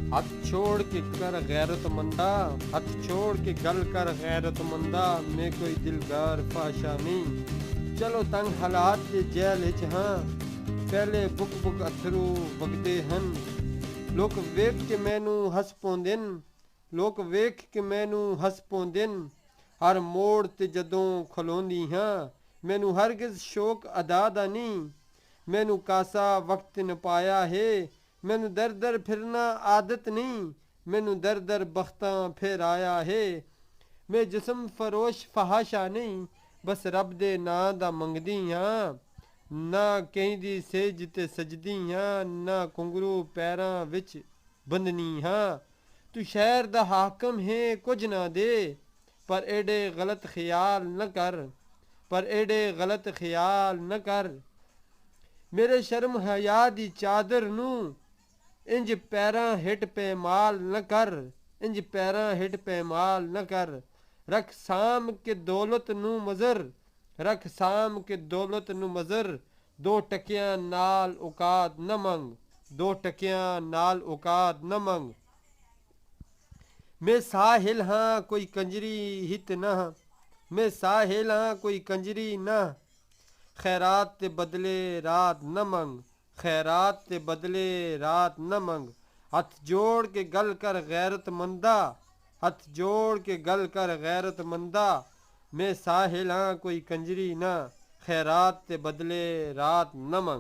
हथ छोड़ के कर गैरतमंदा, हथ छोड़ के गल कर गैरतमंदा, मैं कोई दिलगार फाशा नहीं। चलो तंग हालात के जैल विच हां, पहले बुक बुक अथरू वगदे हन। लोक वेख के मैनू हस पौंदे न, लोक वेख के मैनू हस पौंदे न। हर मोड़ ते जदों खलोंदी हां, मैनू हरगिज़ शौक अदा दा नहीं। मैनू कासा वक्त न पाया है, मैनू दर दर फिरना आदत नहीं। मैनू दर दर बख्तां फिर आया है। मैं जिस्म फरोश फहाशा नहीं, बस रब दे नां दा मंगदी हां। ना कहीं दी सेज ते सजदी हां, ना घुंघरू पैरां विच बंदनी हां। तू शहर दा हाकम है कुछ ना दे, पर एडे गलत ख्याल न कर, पर एडे गलत ख्याल न कर। मेरे शर्म हया दी चादर नू इंज पैरां हिट पैमाल न कर, इंज पैरां हिट पैमाल न कर। रख साम के दौलत नू मज़र, रख साम के दौलत नू मज़र। दो टकियां नाल औकात न मंग, दो टकियां नाल औकात न मंग। मैं साहिल हाँ कोई कंजरी हित न, मैं साहिल हाँ कोई कंजरी न। खैरात ते बदले रात न मंग, खैरात ते बदले रात न मंग। हथ जोड़ के गल कर गैरतमंदा, हथ जोड़ के गल कर गैरतमंदा। मैं साहिल हाँ कोई कंजरी न, खैरात ते बदले रात न मंग।